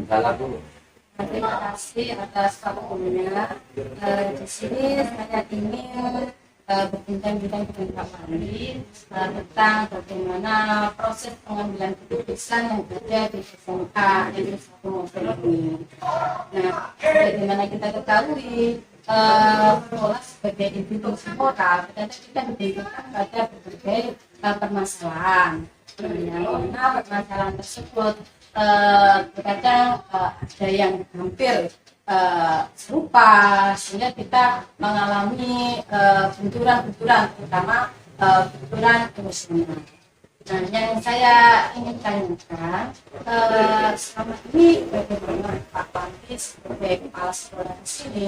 Salah dulu. Terima kasih atas waktunya. Di sini saya ingin berbincang-bincang dengan Pak Wali tentang bagaimana proses pengambilan keputusan yang ada di SMA Negeri 1 Mojokerto ini. Nah, bagaimana kita ketahui sekolah sebagai institusi moral, ternyata kita diberikan pada berbagai permasalahan. Yang mana permasalahan tersebut terkadang ada yang hampir serupa, sehingga kita mengalami benturan-benturan, terutama benturan emosional. Nah, yang saya ingin tanyakan, selama ini bagaimana Pak Wali sebagai kepala sekolah di sini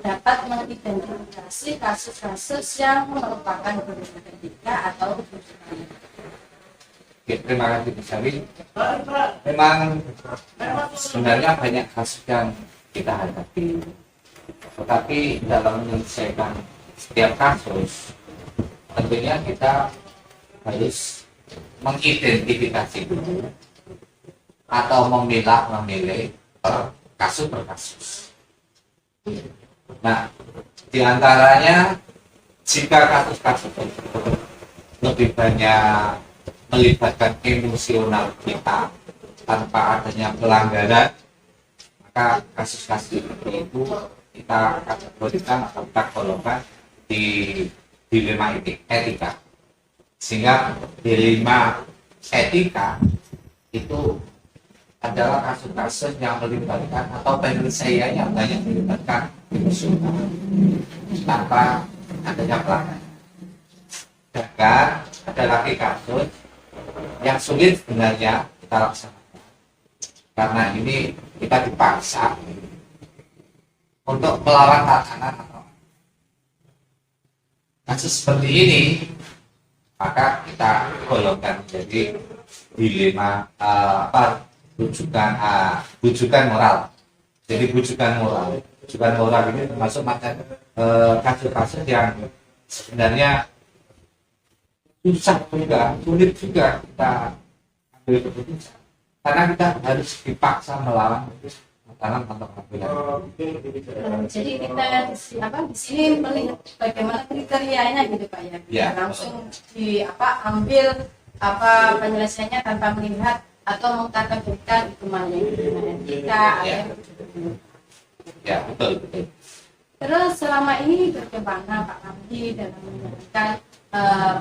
dapat mengidentifikasi kasus-kasus yang merupakan benturan etika atau benturan. Oke, terima kasih Bu Sari. Memang sebenarnya banyak kasus yang kita hadapi, tetapi dalam menyelesaikan setiap kasus tentunya kita harus mengidentifikasi dulu atau memilih per kasus. Nah, diantaranya jika kasus-kasus tersebut lebih banyak melibatkan emosional kita tanpa adanya pelanggaran, maka kasus-kasus seperti itu kita kategorikan atau kita golongkan di dilema etika. Sehingga dilema etika itu adalah kasus-kasus yang melibatkan atau penyelesaiannya yang banyak melibatkan emosional tanpa adanya pelanggaran. Sedangkan ada lagi kasus yang sulit sebenarnya kita laksanakan karena ini kita dipaksa untuk melawan tatanan atau kasus seperti ini, maka kita golongkan menjadi dilema bujukan moral. Jadi bujukan moral ini termasuk macam kasus-kasus yang sebenarnya sulit juga kita ambil keputusan karena kita harus dipaksa melawan tatanan atau pengambilan. Jadi kita di sini melihat bagaimana kriterianya gitu Pak ya. Ya. Langsung ambil penyelesaiannya tanpa melihat atau mengkategorikan itu mana yang dimana kita Ya, betul. Terus selama ini bagaimana Pak Wali dalam menjalankan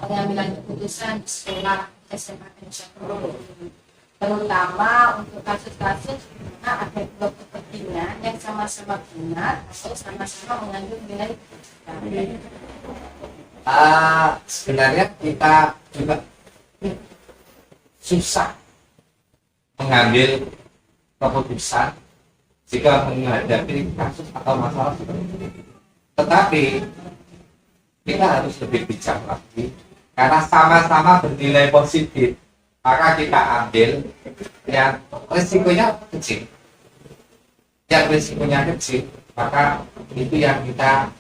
pengambilan keputusan di sekolah SMA Negeri 1, terutama untuk kasus-kasus di mana ada dua kepentingan yang sama-sama benar atau sama-sama mengandung nilai. Sebenarnya kita juga susah mengambil keputusan jika menghadapi kasus atau masalah seperti ini. Tetapi kita harus lebih bijak lagi karena sama-sama bernilai positif, maka kita ambil yang risikonya kecil. Yang risikonya kecil, maka itu yang kita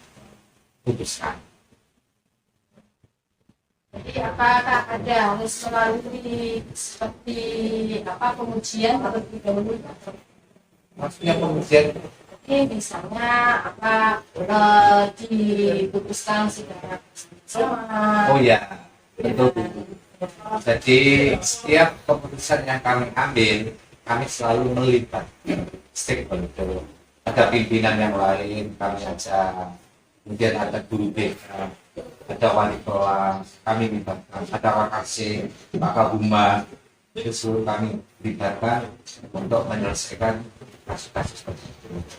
putuskan. Jadi apakah ada harus melalui seperti pengujian terlebih dahulu? Maksudnya pengujian? Misalnya diputuskan secara bersama. Oh ya, itu. Jadi setiap keputusan yang kami ambil, kami selalu melibatkan stakeholder. Ada pimpinan yang lain, kami ajak. Kemudian ada guru BK, ada wali kelas, kami libatkan. Ada wakasih, Pak Kabuma, itu seluruh kami libatkan untuk menyelesaikan kasus-kasus seperti itu.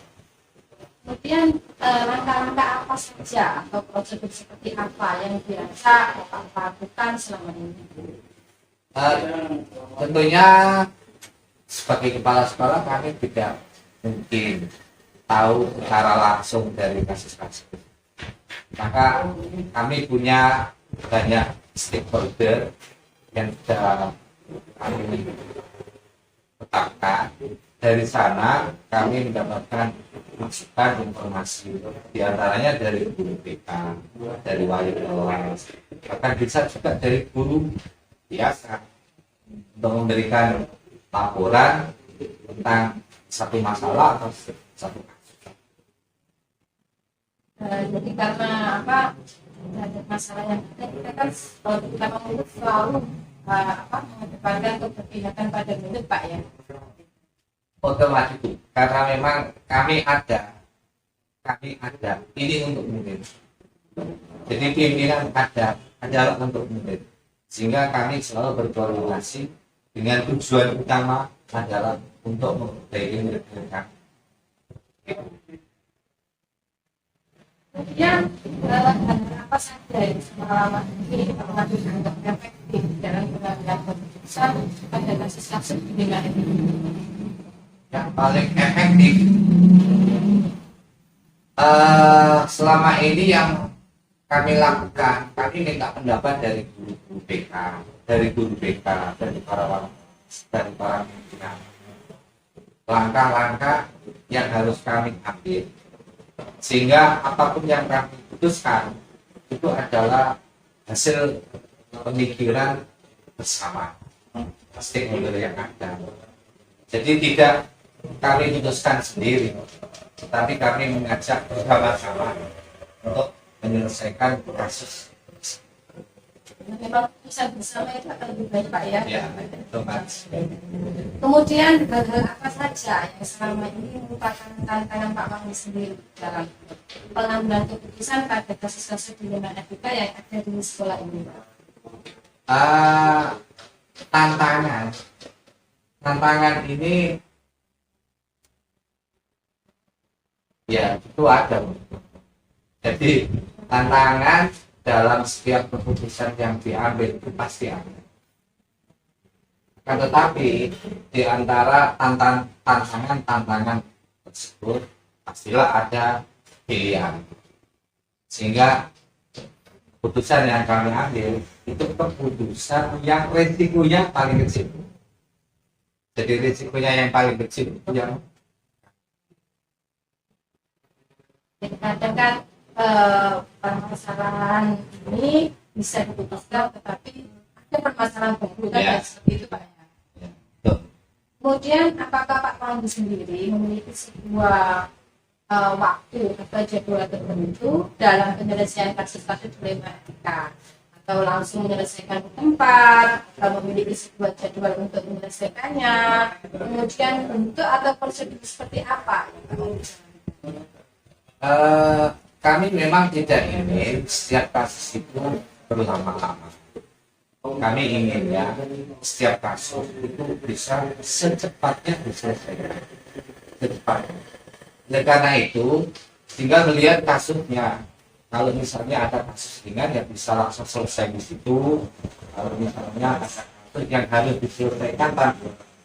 Kemudian langkah-langkah apa saja atau prosedur seperti apa yang biasa Bapak lakukan selama ini? Tentunya sebagai kepala sekolah kami tidak mungkin tahu secara langsung dari kasus-kasus. Maka kami punya banyak stakeholder yang sudah kami tetapkan. Dari sana kami mendapatkan masukan informasi, diantaranya dari guru BK, dari wali kelas, bahkan bisa juga dari guru biasa untuk memberikan laporan tentang satu masalah atau satu kasus. Jadi karena apa, ada masalah yang ada, kita kan kalau kita mengurus selalu mengedepankan keberpihakan pada murid Pak ya. Otomatis karena memang kami ada ini untuk murid. Jadi pimpinan ada adalah untuk murid, sehingga kami selalu berkoordinasi dengan tujuan utama adalah untuk memperbaiki murid-murid kami. Kemudian apa saja yang pengalaman ini pernah dianggap efektif dalam pengambilan keputusan pada kasus-kasus pidana ini? Yang paling efektif selama ini yang kami lakukan, kami minta pendapat dari guru BK, dari para pimpinan. Langkah-langkah yang harus kami ambil, sehingga apapun yang kami putuskan itu adalah hasil pemikiran bersama stakeholder yang ada. Jadi tidak kami putuskan sendiri, tetapi kami mengajak bersama-sama untuk menyelesaikan kasus. Memang keputusan bersama itu akan lebih baik Pak ya. Ya, itu Mas. Kemudian hal apa saja yang selama ini merupakan tantangan Pak Wahyu sendiri dalam pengambilan keputusan pada kasus-kasus pidana etika yang ada di sekolah ini? Tantangan ini ya itu ada. Jadi tantangan dalam setiap keputusan yang diambil itu pasti ada. Tetapi di antara tantangan tersebut pastilah ada pilihan. Sehingga keputusan yang kami ambil itu keputusan yang risikonya paling kecil. Jadi risikonya yang paling kecil itu yang Kadang kan permasalahan ini bisa diputuskan, tetapi ada permasalahan baru kan seperti itu Pak ya. Kemudian apakah Pak Wahyu sendiri memiliki sebuah waktu atau jadwal tertentu dalam penyelesaian kasus-kasus dilema etika, atau langsung menyelesaikan di tempat, atau memiliki sebuah jadwal untuk menyelesaikannya, kemudian bentuk atau prosedur seperti apa? Kami memang tidak ingin setiap kasus itu berlama-lama. Kami inginnya setiap kasus itu bisa secepatnya diselesaikan. Secepatnya. Oleh karena itu, tinggal melihat kasusnya. Kalau misalnya ada kasus ringan yang bisa langsung selesai di situ. Kalau misalnya ada kasus yang harus diselesaikan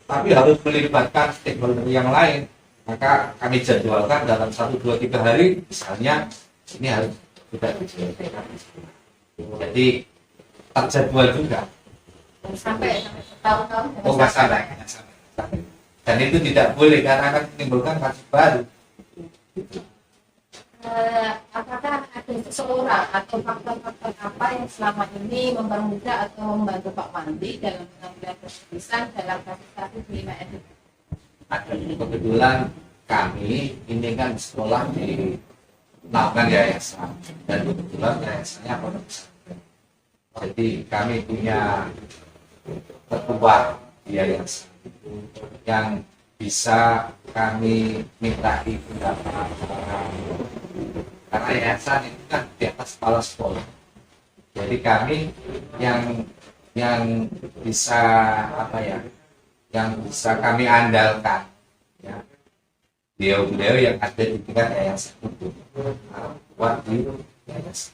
tapi harus melibatkan stakeholder yang lain, maka kami jadwalkan dalam 1, 2, 3 hari, misalnya ini harus sudah diselesaikan. Jadi terjadwal juga. Sampai tahun-tahun. Oh, nggak sampai. Dan itu tidak boleh karena akan menimbulkan kasus baru. Apakah ada seseorang atau faktor-faktor apa yang selama ini mempermudah atau membantu Pak Wandi dalam mengambil keputusan dalam kasus-kasus pidana etika? Ada kebetulan kami ini kan sekolah di melakukan yayasan, dan kebetulan yayasannya pondok pesantren. Jadi kami punya ketua yayasan yang bisa kami minta pendapat, karena yayasan itu kan di atas kepala sekolah. Jadi kami yang bisa yang bisa kami andalkan, ya, beliau yang ada di tingkat yayasan itu kuat di yayasan.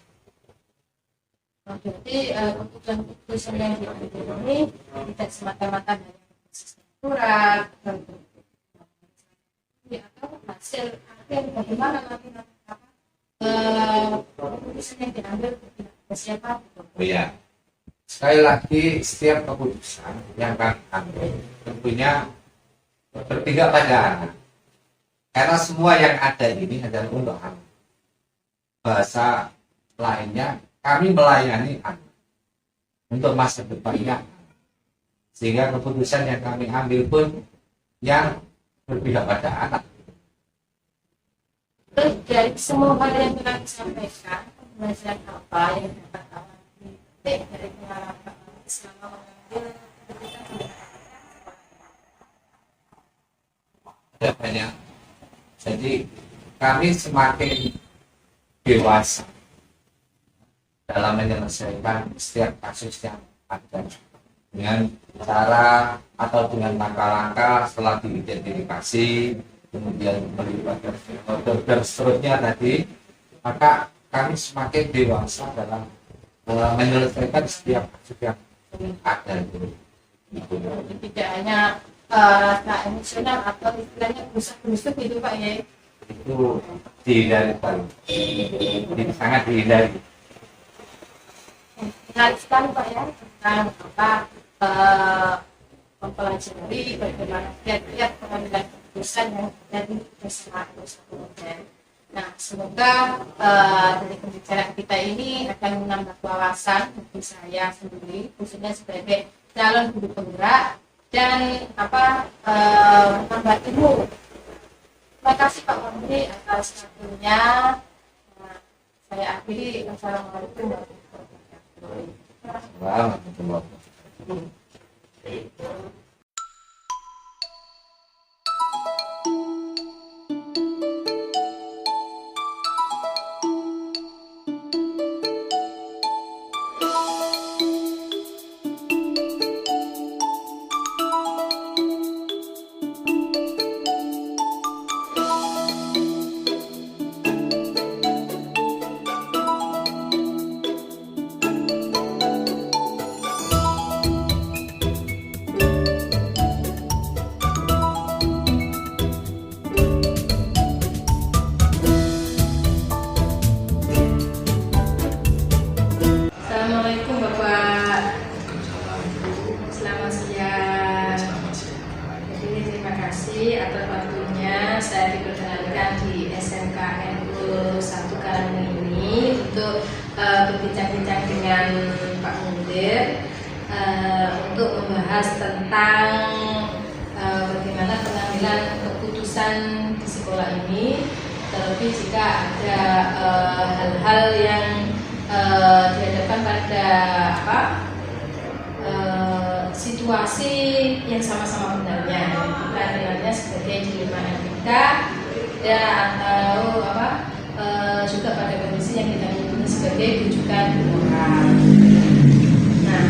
Jadi keputusan yang diambil ini tidak semata-mata dari surat atau hasil akhir bagaimana nanti keputusan yang diambil siapa? Oh ya, sekali lagi setiap keputusan yang kami ambil tentunya berpihak pada anak, karena semua yang ada ini adalah untuk anak. Bahasa lainnya, kami melayani anak untuk masa depannya, sehingga keputusan yang kami ambil pun yang berpihak pada anak. Terus dari semua hal yang telah disampaikan, pembelajaran apa yang dapat kawan dipetik dari pengalaman selama mengambil pendidikan pendidikan? Ada banyak. Jadi kami semakin dewasa dalam menyelesaikan setiap kasus yang ada dengan cara atau dengan langkah-langkah setelah diidentifikasi, kemudian melibatkan stakeholder dan seterusnya tadi, maka kami semakin dewasa dalam menyelesaikan setiap kasus yang ada. Jadi tidak hanya rasa emosional atau istilahnya busuk-busuk gitu Pak ya. Itu dihindari, sangat dihindari. Menarik sekali Pak ya tentang apa mempelajari bagaimana kiat-kiat pengambilan keputusan yang terjadi bersama model. Nah, semoga dari pembicaraan kita ini akan menambah wawasan bagi saya sendiri, khususnya sebagai calon guru penggerak dan menambah ilmu. Terima kasih Pak Menteri atas waktunya. Nah, saya akhiri. Wassalamualaikum warahmatullahi wabarakatuh. Warahmatullahi wabarakatuh. Assalamualaikum Bapak. Selamat siang. Jadi terima kasih atas waktunya saya diperkenalkan di SMKN 1 Karanganyar ini untuk berbincang-bincang dengan Pak Mundir untuk membahas tentang bagaimana pengambilan keputusan di sekolah ini, terlebih jika ada hal-hal yang dihadapkan pada situasi yang sama-sama benarnya, bukan benarnya sebagai dilema etika atau juga pada kondisi yang kita hubungi sebagai rujukan moral. Nah,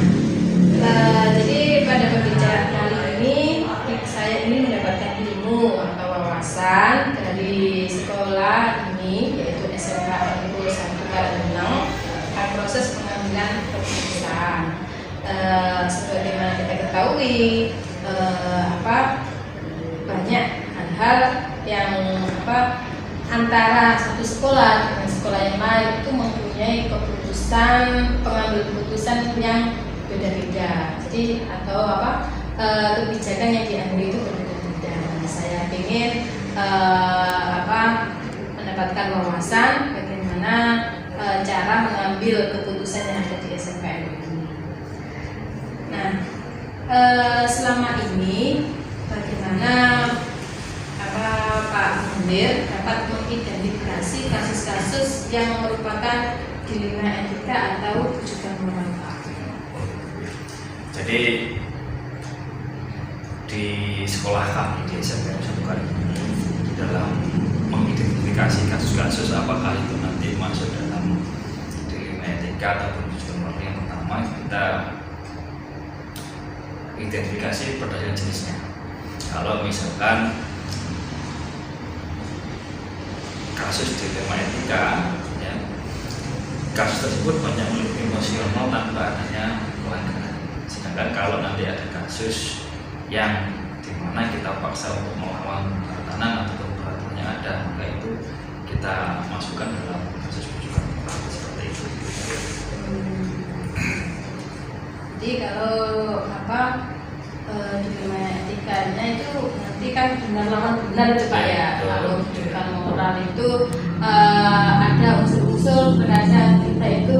jadi pada pembicaraan kali ini saya ingin mendapatkan ilmu atau wawasan dari sekolah ini, yaitu SMKN 1 Karanganyar, proses pengambilan keputusan. Sebagaimana kita ketahui, banyak hal-hal yang antara satu sekolah dengan sekolah yang lain itu mempunyai pengambil keputusan yang beda-beda. Jadi kebijakan yang diambil itu berbeda-beda. Nah, saya ingin mendapatkan wawasan bagaimana cara mengambil keputusan yang ada di SMKN ini. Nah, selama ini bagaimana Pak Mundir dapat mengidentifikasi kasus-kasus yang merupakan dilema etika atau rujukan moral? Jadi di sekolah kami di SMKN 1 Karanganyar ini dalam mengidentifikasi kasus-kasus apakah itu nanti masuk dalam dilema etika ataupun rujukan moral, yang pertama kita identifikasi berdasarkan jenisnya. Kalau misalkan kasus dilema etika, ya, kasus tersebut banyak emosional tanpa adanya pelanggaran. Sedangkan kalau nanti ada kasus yang dimana kita paksa untuk melawan peratanan atau peraturan yang ada, maka itu kita masukkan dalam kasus rujukan moral seperti itu. Jadi kalau dilema etikanya itu nanti kan benar lawan benar itu Pak ya. Kalau rujukan moral itu ada unsur-unsur terhadap kita itu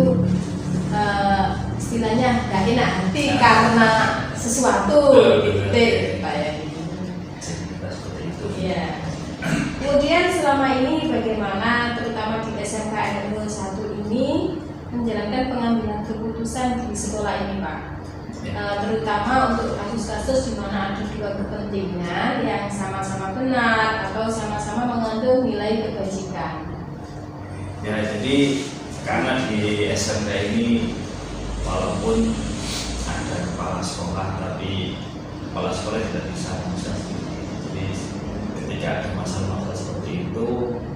istilahnya gak enak hati karena sesuatu gitu Pak ya. selama ini bagaimana terutama di SMK NU 1 ini menjalankan pengambilan keputusan di sekolah ini, Pak? Terutama untuk kasus-kasus di mana ada dua kepentingan yang sama-sama benar atau sama-sama mengandung nilai kebajikan. Ya, jadi karena di SMK ini walaupun ada kepala sekolah, tapi kepala sekolah tidak bisa sendiri. Jadi ketika ada masalah-masalah seperti itu,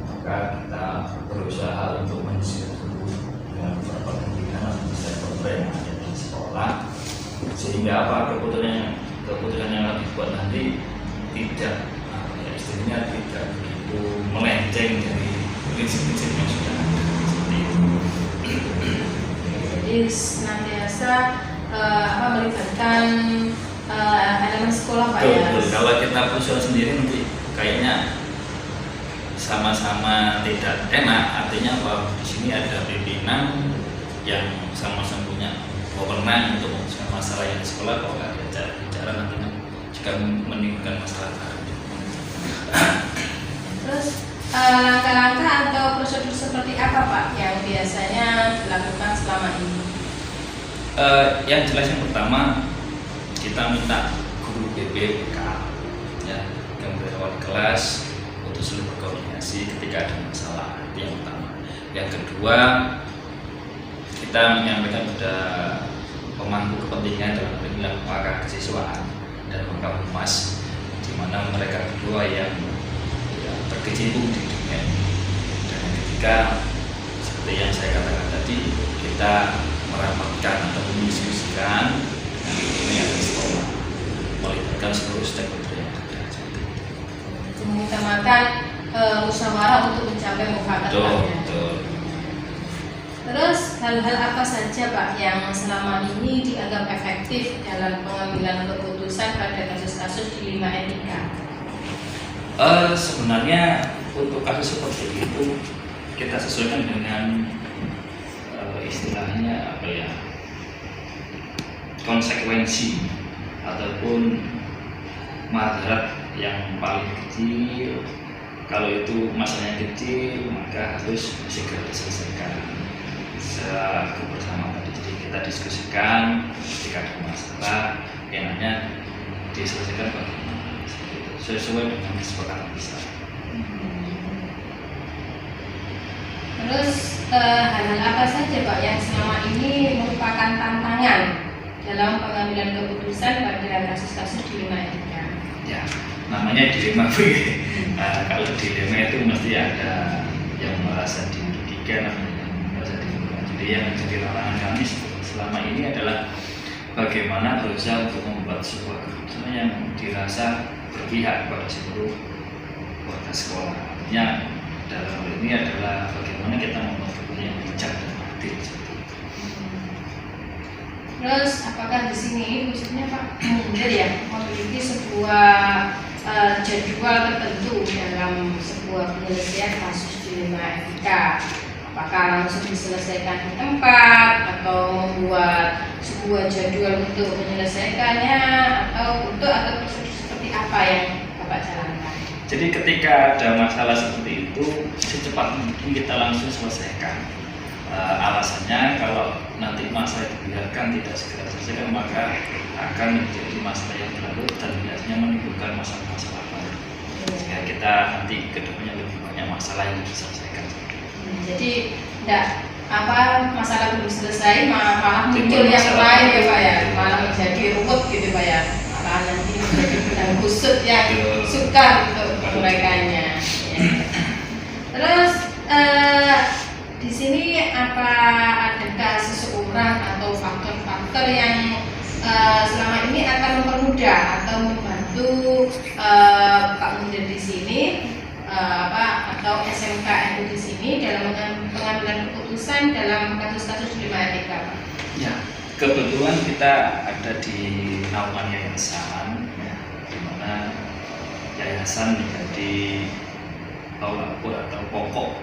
maka kita berusaha untuk menyisir dulu dengan beberapa pimpinan atau stakeholder yang ada di sekolah, sehingga apa keputusan yang akan dibuat nanti tidak istilahnya tidak begitu melenceng dari prinsip-prinsip yang sudah ada seperti itu. Jadi senantiasa melibatkan elemen sekolah, Pak, ya. Betul. Kalau kita usul sendiri nanti kayaknya sama-sama tidak enak. Artinya bahwa di sini ada pimpinan yang sama-sama punya wewenang untuk memutuskan masalah yang di sekolah. Kalau nggak diajak bicara nantinya juga menimbulkan masalah baru. Terus langkah-langkah atau prosedur seperti apa, Pak, yang biasanya dilakukan selama ini? Yang jelas yang pertama kita minta guru BPK ya, yang berawal kelas untuk selalu berkoordinasi ketika ada masalah, itu yang pertama. Yang kedua, kita menyampaikan pada pemangku kepentingan dalam pemilihan pakar kesiswaan dan pakar humas, di mana mereka berdua yang berkecimpung di dunia ini. Dan yang ketiga, seperti yang saya katakan tadi, kita merapatkan atau mendiskusikan ini yang di sekolah, melibatkan seluruh stakeholder yang ada. Mengutamakan musyawarah untuk mencapai mufakat. Betul. Terus hal-hal apa saja, Pak, yang selama ini dianggap efektif dalam pengambilan keputusan pada kasus-kasus di 5 etika? Sebenarnya untuk kasus seperti itu kita sesuaikan dengan istilahnya apa ya, konsekuensi ataupun madarat yang paling kecil. Kalau itu masalahnya kecil, maka harus segera diselesaikan secara bersama tadi. Jadi kita diskusikan jika ada masalah, enaknya diselesaikan bagaimana sesuai dengan kesepakatan besar. Terus hal-hal apa saja, Pak, yang selama ini merupakan tantangan dalam pengambilan keputusan pada kasus-kasus di 5 etika? Ya, namanya dilema. Kalau dilema itu mesti ada yang merasa dirugikan, yang merasa dirugikan. Jadi yang menjadi tantangan kami selama ini adalah bagaimana berusaha untuk membuat sebuah keputusan yang dirasa berpihak kepada seluruh warga sekolah. Artinya dalam hal ini adalah bagaimana kita membuat keputusan yang bijak dan adil. Terus apakah di sini khususnya, Pak, ya memiliki sebuah jadwal tertentu dalam sebuah penyelesaian kasus di 5 etika? Apakah langsung diselesaikan di tempat atau membuat sebuah jadwal untuk menyelesaikannya atau prosedur seperti apa yang Bapak jalankan? Jadi ketika ada masalah seperti itu, secepat mungkin kita langsung selesaikan. Alasannya kalau nanti masalah dibiarkan tidak segera selesaikan, maka akan menjadi masalah yang berlarut dan biasanya menimbulkan masalah-masalah baru. Sehingga kita nanti kedepannya lebih banyak masalah yang diselesaikan. Jadi tidak masalah belum selesai malah muncul yang lain, ya, Pak, ya, malah menjadi ruwet gitu, Pak, ya, malah nanti menjadi benang kusut yang sukar untuk perbaikannya. Ya. Terus di sini adakah seseorang atau faktor-faktor yang selama ini akan mempermudah atau membantu Pak Munir di sini atau SMK NU di sini dalam pengambilan keputusan dalam kasus-kasus di 5 etika, Pak? Ya, kebetulan kita ada di naungan yayasan, ya, di mana yayasan menjadi tolak atau pokok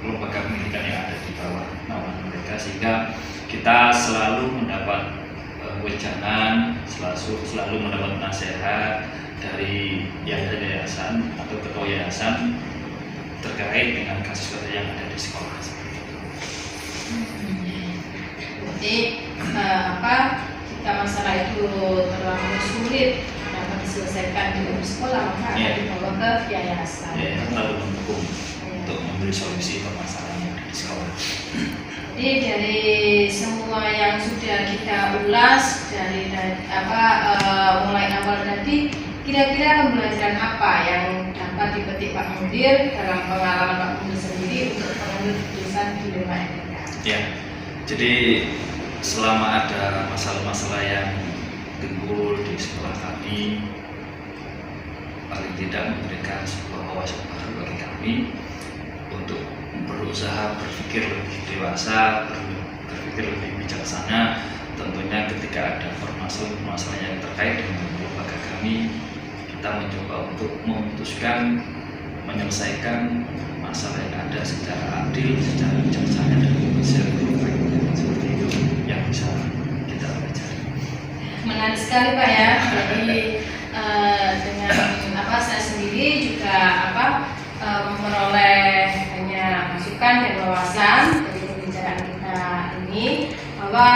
lembaga pendidikan yang ada di bawah naungan mereka, sehingga kita selalu mendapat wejangan, selalu mendapat nasihat dari yayasan atau ketua yayasan terkait dengan kasus-kasus yang ada di sekolah. Jadi jika masalah itu terlalu sulit dapat diselesaikan di sekolah, maka akan dibawa ke yayasan. Lalu mendukung untuk memberi solusi permasalahan yang ada di sekolah. Jadi dari semua yang sudah kita ulas dari mulai awal tadi, kira-kira pembelajaran apa yang dapat dipetik Pak Mudir dalam pengalaman Pak Mudir sendiri untuk mengambil keputusan dilema etika? Ya, jadi selama ada masalah-masalah yang timbul di sekolah kami, paling tidak memberikan sebuah wawasan baru bagi kami untuk berusaha berpikir lebih dewasa, berpikir lebih bijaksana. Tentunya ketika ada permasalahan yang terkait dengan lembaga kami, kita mencoba untuk memutuskan, menyelesaikan masalah yang ada secara adil, secara bijaksana dan secara seperti itu yang bisa kita pelajari. Menarik sekali Pak ya. Jadi dengan saya sendiri juga memperoleh banyak masukan dan wawasan dari pembicaraan kita ini, bahwa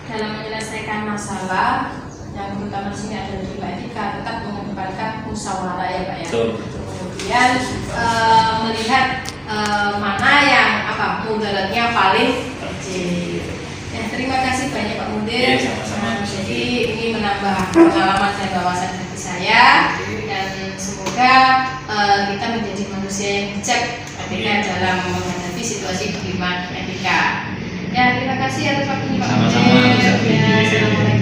dalam menyelesaikan masalah yang terutama di sini ada dilema etika, tetap mengedepankan musyawarah ya Pak ya. Betul. Kemudian melihat mana yang mudaratnya paling kecil. Ya, terima kasih banyak Pak Mudir. Sama-sama. Jadi ini menambah pengalaman dan wawasan bagi saya, dan semoga kita menjadi manusia yang bijak ketika dalam menghadapi situasi dilema etika. Ya, terima kasih atas waktunya Pak Mudir. Sama-sama. Ya, assalamualaikum.